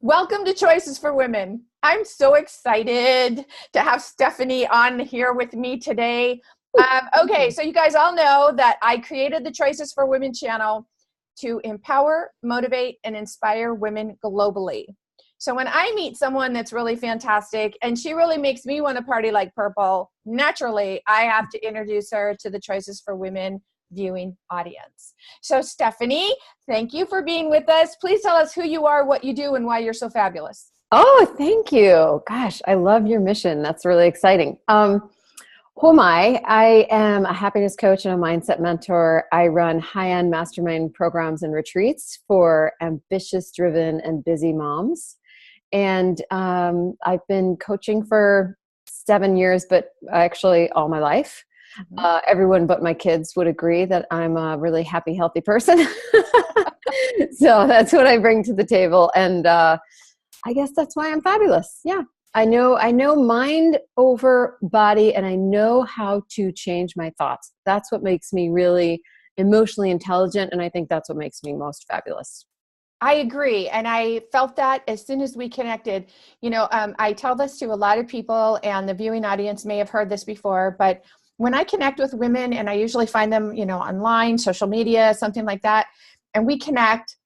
Welcome to Choices for Women. I'm so excited to have Steffani on here with me today. Okay, so you guys all know that I created the Choices for Women channel to empower, motivate, and inspire women globally. So when I meet someone that's really fantastic and she really makes me want to party like purple, naturally, I have to introduce her to the Choices for Women viewing audience. So Steffani, thank you for being with us. Please tell us who you are, what you do, and why you're so fabulous. Oh, thank you. Gosh, I love your mission. That's really exciting. Who am I? I am a happiness coach and a mindset mentor. I run high-end mastermind programs and retreats for ambitious, driven, and busy moms. And I've been coaching for 7 years, but actually all my life. Everyone but my kids would agree that I'm a really happy, healthy person. So that's what I bring to the table. And I guess that's why I'm fabulous. Yeah. I know mind over body, and I know how to change my thoughts. That's what makes me really emotionally intelligent. And I think that's what makes me most fabulous. I agree. And I felt that as soon as we connected. I tell this to a lot of people, and the viewing audience may have heard this before, but when I connect with women, and I usually find them, online, social media, something like that, and we connect,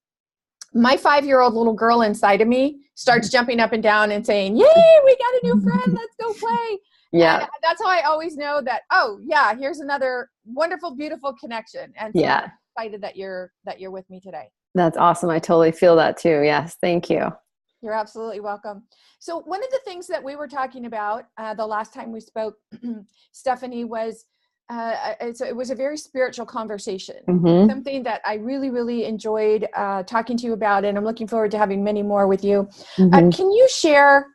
my 5-year-old little girl inside of me starts jumping up and down and saying, "Yay, we got a new friend, let's go play." Yeah. And that's how I always know that, oh yeah, here's another wonderful, beautiful connection. And so Yeah. I'm excited that you're with me today. That's awesome. I totally feel that too. Yes. Thank you. You're absolutely welcome. So one of the things that we were talking about the last time we spoke, Steffani, was it was a very spiritual conversation, something that I really, really enjoyed talking to you about, and I'm looking forward to having many more with you. Can you share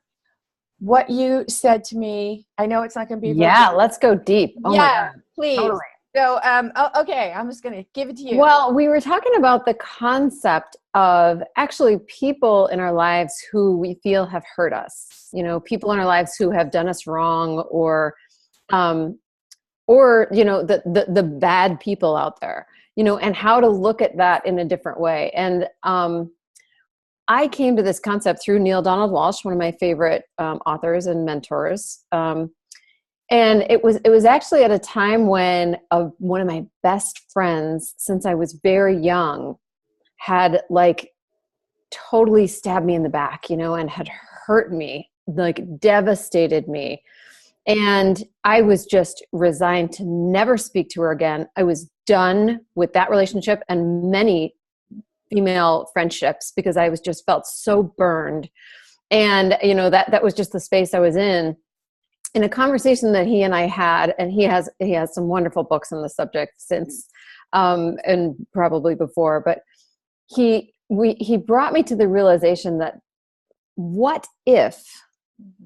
what you said to me? I know it's not going to be Yeah, let's go deep. Oh my God. Please. Totally. So, okay, I'm just going to give it to you. Well, we were talking about the concept of actually people in our lives who we feel have hurt us, people in our lives who have done us wrong, or the bad people out there, and how to look at that in a different way. And I came to this concept through Neil Donald Walsh, one of my favorite authors and mentors. And it was actually at a time when one of my best friends, since I was very young, had totally stabbed me in the back, and had hurt me, devastated me. And I was just resigned to never speak to her again. I was done with that relationship and many female friendships because I was just felt so burned. And, that was just the space I was in a conversation that he and I had, and he has some wonderful books on the subject since, and probably before, but he brought me to the realization that what if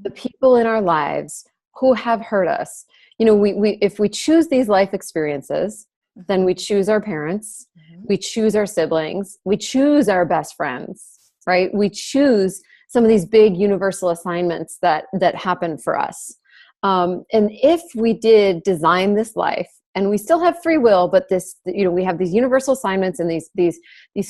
the people in our lives who have hurt us, if we choose these life experiences, then we choose our parents, we choose our siblings, we choose our best friends, right? We choose some of these big universal assignments that happen for us. And if we did design this life, and we still have free will, but this, we have these universal assignments and these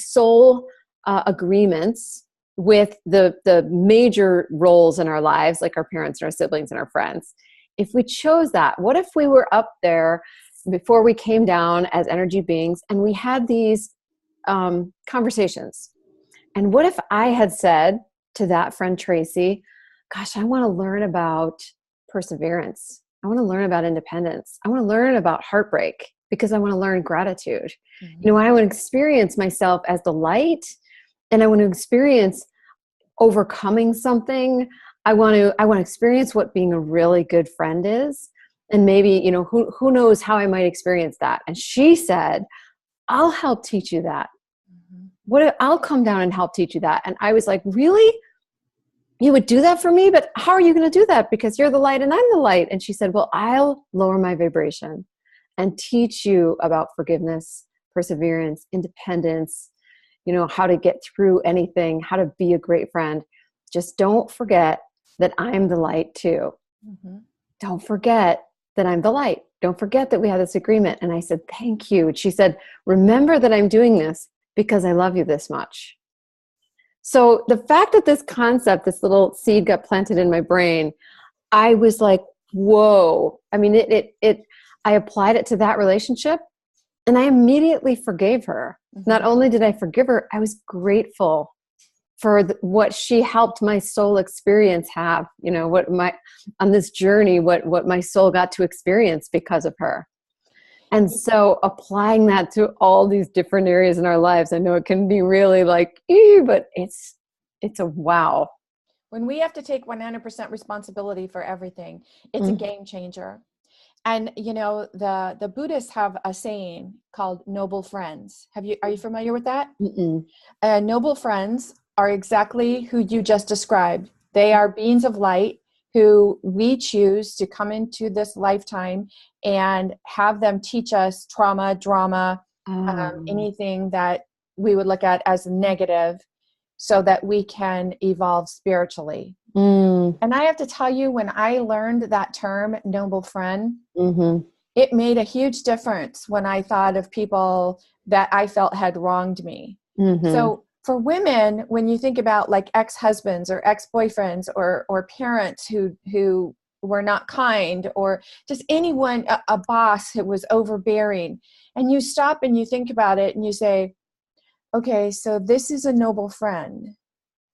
soul agreements with the major roles in our lives, like our parents and our siblings and our friends. If we chose that, what if we were up there before we came down as energy beings, and we had these conversations? And what if I had said to that friend Tracy, "Gosh, I want to learn about perseverance. I want to learn about independence. I want to learn about heartbreak because I want to learn gratitude. I want to experience myself as the light, and I want to experience overcoming something. I want to experience what being a really good friend is. And maybe, who knows how I might experience that." And she said, "I'll help teach you that. I'll come down and help teach you that." And I was like, "Really? You would do that for me? But how are you going to do that? Because you're the light and I'm the light." And she said, "Well, I'll lower my vibration and teach you about forgiveness, perseverance, independence, how to get through anything, how to be a great friend. Just don't forget that I'm the light too. Don't forget that I'm the light. Don't forget that we have this agreement." And I said, "Thank you." And she said, "Remember that I'm doing this because I love you this much." So the fact that this concept, this little seed got planted in my brain, I was like, whoa. I mean, I applied it to that relationship and I immediately forgave her. Mm-hmm. Not only did I forgive her, I was grateful for what she helped my soul experience have, on this journey, what my soul got to experience because of her. And so applying that to all these different areas in our lives, I know it can be really like, but it's a wow. When we have to take 100% responsibility for everything, it's a game changer. And the Buddhists have a saying called noble friends. Are you familiar with that? Noble friends are exactly who you just described. They are beings of light who we choose to come into this lifetime and have them teach us trauma, drama, anything that we would look at as negative, so that we can evolve spiritually. And I have to tell you, when I learned that term, noble friend, it made a huge difference when I thought of people that I felt had wronged me. So for women, when you think about like ex-husbands or ex-boyfriends or parents who were not kind, or just anyone, a boss who was overbearing, and you stop and you think about it and you say, okay, so this is a noble friend.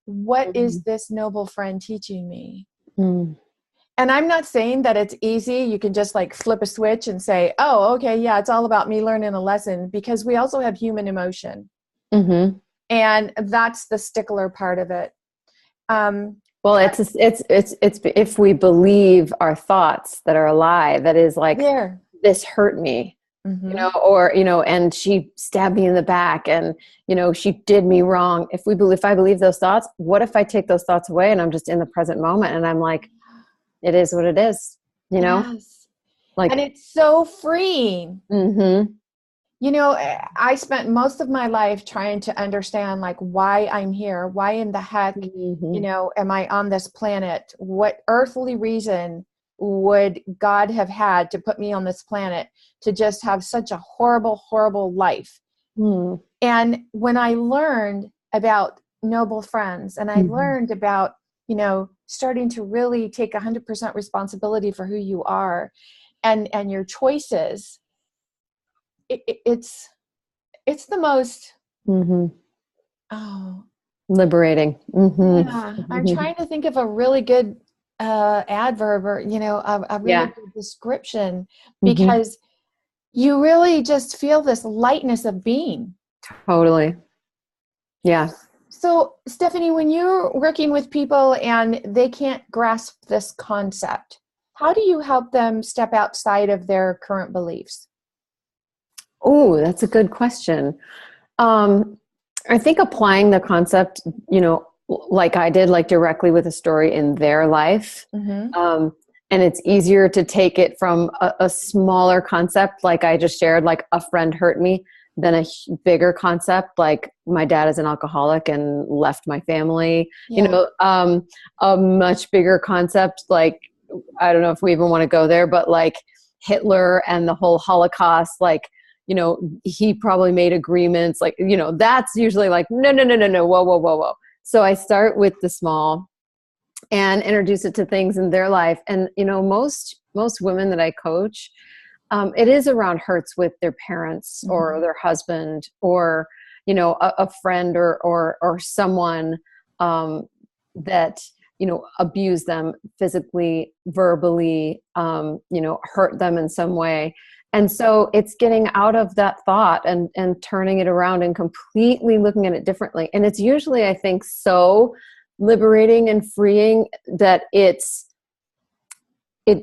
What is this noble friend teaching me? And I'm not saying that it's easy. You can just like flip a switch and say, oh, okay, yeah, it's all about me learning a lesson, because we also have human emotion. And that's the stickler part of it. Well, it's if we believe our thoughts that are a lie, that is like, this hurt me, and she stabbed me in the back, and, she did me wrong. If I believe those thoughts, what if I take those thoughts away and I'm just in the present moment and I'm like, it is what it is, Yes. like, and it's so freeing. I spent most of my life trying to understand like why I'm here. Why in the heck, am I on this planet? What earthly reason would God have had to put me on this planet to just have such a horrible, horrible life? And when I learned about noble friends, and I learned about, starting to really take 100% responsibility for who you are and your choices, it's the most liberating. Yeah, I'm trying to think of a really good adverb, or a really good description, because you really just feel this lightness of being. Totally. Yeah. So Steffani, when you're working with people and they can't grasp this concept, how do you help them step outside of their current beliefs? Oh, that's a good question. I think applying the concept, like I did, like directly with a story in their life. And it's easier to take it from a smaller concept, like I just shared, like a friend hurt me, than a bigger concept, like my dad is an alcoholic and left my family. A much bigger concept, like, I don't know if we even want to go there, but like Hitler and the whole Holocaust, like, he probably made agreements, like, that's usually like, no, whoa. So I start with the small and introduce it to things in their life. And, most women that I coach, it is around hurts with their parents or their husband, or, a friend or someone that, abused them physically, verbally, hurt them in some way. And so it's getting out of that thought and turning it around and completely looking at it differently. And it's usually, I think, so liberating and freeing that it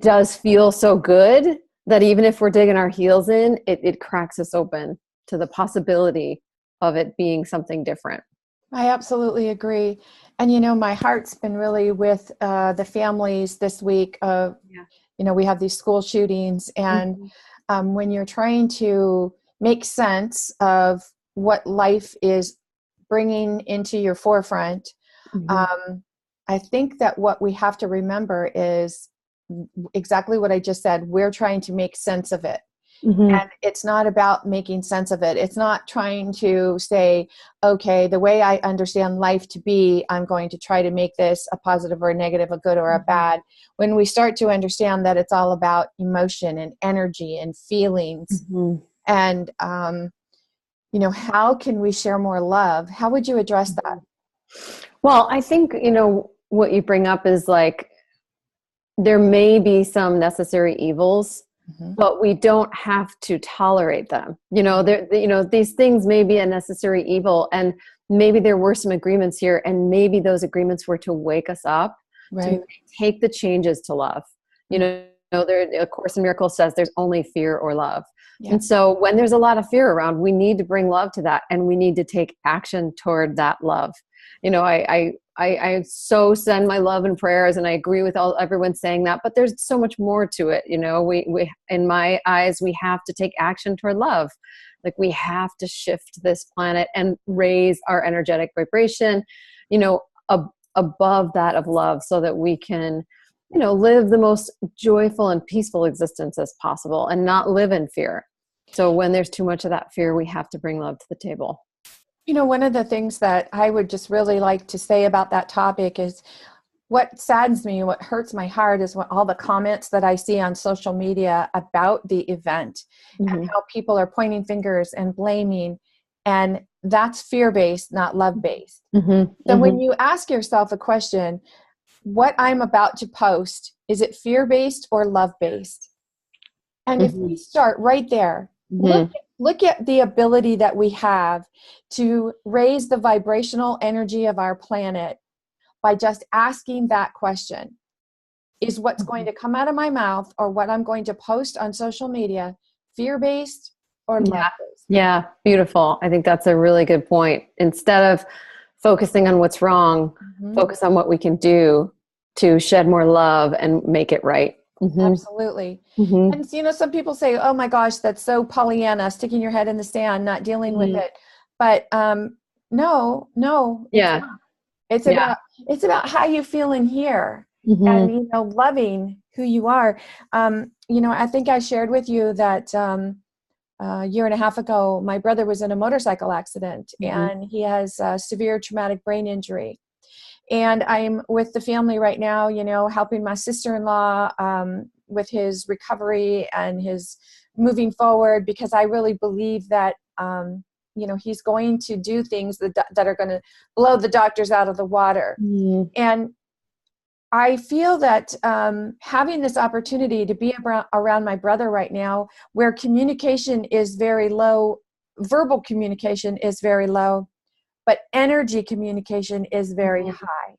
does feel so good that even if we're digging our heels in, it cracks us open to the possibility of it being something different. I absolutely agree. And, my heart's been really with the families this week of, we have these school shootings, and when you're trying to make sense of what life is bringing into your forefront, I think that what we have to remember is exactly what I just said. We're trying to make sense of it. Mm-hmm. And it's not about making sense of it. It's not trying to say, okay, the way I understand life to be, I'm going to try to make this a positive or a negative, a good or a bad. When we start to understand that it's all about emotion and energy and feelings, Mm-hmm. and, how can we share more love? How would you address that? Well, I think, what you bring up is like, there may be some necessary evils, Mm-hmm. but we don't have to tolerate them. These things may be a necessary evil, and maybe there were some agreements here, and maybe those agreements were to wake us up, Right. to take the changes to love. A Course in Miracles says there's only fear or love. Yeah. And so when there's a lot of fear around, we need to bring love to that, and we need to take action toward that love. I so send my love and prayers, and I agree with everyone saying that, but there's so much more to it. We in my eyes, we have to take action toward love. Like, we have to shift this planet and raise our energetic vibration, above that of love, so that we can, live the most joyful and peaceful existence as possible, and not live in fear. So when there's too much of that fear, we have to bring love to the table. One of the things that I would just really like to say about that topic is, what saddens me, what hurts my heart, is all the comments that I see on social media about the event, Mm-hmm. and how people are pointing fingers and blaming. And that's fear-based, not love-based. Mm-hmm. So when you ask yourself a question, what I'm about to post, is it fear-based or love-based? And if we start right there, look at the ability that we have to raise the vibrational energy of our planet by just asking that question. Is what's going to come out of my mouth, or what I'm going to post on social media, fear-based or love-based? Yeah, beautiful. I think that's a really good point. Instead of focusing on what's wrong, focus on what we can do to shed more love and make it right. Mm-hmm. Absolutely. Mm-hmm. And some people say, oh my gosh, that's so Pollyanna, sticking your head in the sand, not dealing with it. But no, Yeah. it's about how you feel in here, and loving who you are. I think I shared with you that a year and a half ago, my brother was in a motorcycle accident, and he has severe traumatic brain injury. And I'm with the family right now, helping my sister-in-law with his recovery and his moving forward, because I really believe that, he's going to do things that are going to blow the doctors out of the water. And I feel that having this opportunity to be around my brother right now, where communication is very low, verbal communication is very low, but energy communication is very high.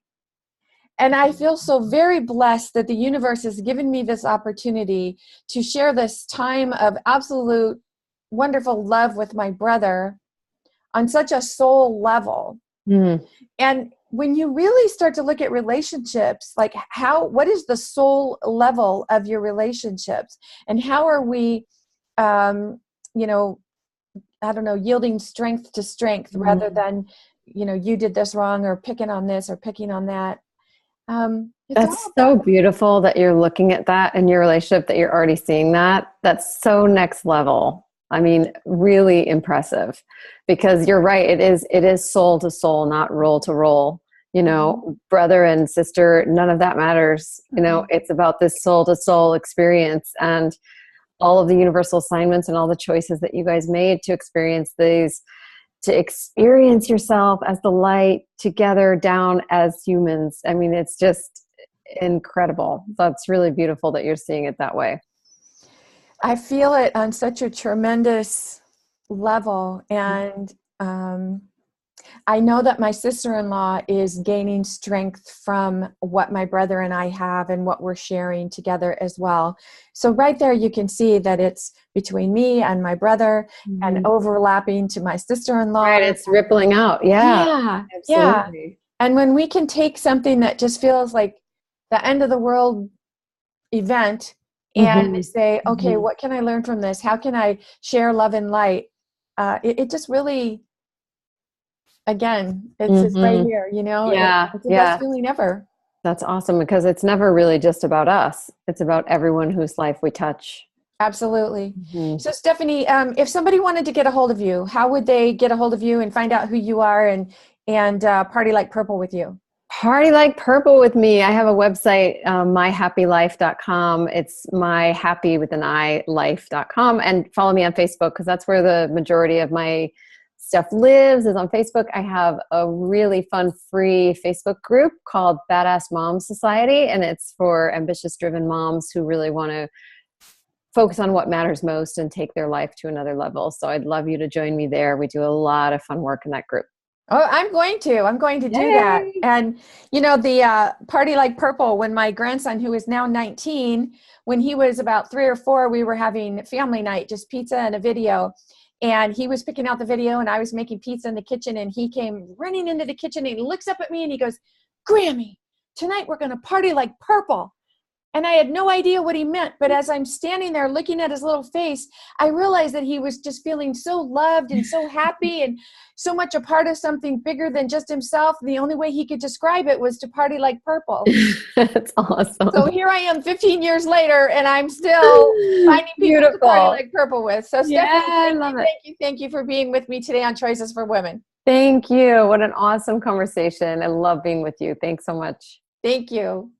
And I feel so very blessed that the universe has given me this opportunity to share this time of absolute wonderful love with my brother on such a soul level. And when you really start to look at relationships, like what is the soul level of your relationships, and how are we, yielding strength to strength, rather than, you did this wrong, or picking on this or picking on that. That's so beautiful that you're looking at that in your relationship, that you're already seeing that. That's so next level. I mean, really impressive, because you're right. It is soul to soul, not role to role, brother and sister, none of that matters. It's about this soul to soul experience, and all of the universal assignments and all the choices that you guys made to experience these, to experience yourself as the light together down as humans. I mean, it's just incredible. That's really beautiful that you're seeing it that way. I feel it on such a tremendous level. And I know that my sister-in-law is gaining strength from what my brother and I have, and what we're sharing together as well. So right there, you can see that it's between me and my brother, and overlapping to my sister-in-law. Right, it's rippling out. Yeah, absolutely. Yeah. And when we can take something that just feels like the end of the world event, and say, okay, what can I learn from this? How can I share love and light? It just really, again, it's right here, Yeah, it's the best feeling ever. That's awesome, because it's never really just about us. It's about everyone whose life we touch. Absolutely. Mhm. So Steffani, if somebody wanted to get a hold of you, how would they get a hold of you and find out who you are and party like purple with you? Party like purple with me. I have a website, myhappylife.com. It's myhappy with an I life.com, and follow me on Facebook because that's where the majority of my stuff lives, is on Facebook. I have a really fun free Facebook group called Badass Mom Society, and it's for ambitious driven moms who really want to focus on what matters most and take their life to another level. So I'd love you to join me there. We do a lot of fun work in that group. Oh, I'm going to do that. Yay! And the party like purple, when my grandson, who is now 19, when he was about 3 or 4, we were having family night, just pizza and a video. And he was picking out the video and I was making pizza in the kitchen, and he came running into the kitchen and he looks up at me and he goes, "Grammy, tonight we're going to party like purple." And I had no idea what he meant. But as I'm standing there looking at his little face, I realized that he was just feeling so loved and so happy and so much a part of something bigger than just himself. The only way he could describe it was to party like purple. That's awesome. So here I am 15 years later, and I'm still finding people to party like purple with. So Yeah, I Steffani, love it. thank you for being with me today on Choices for Women. Thank you. What an awesome conversation. I love being with you. Thanks so much. Thank you.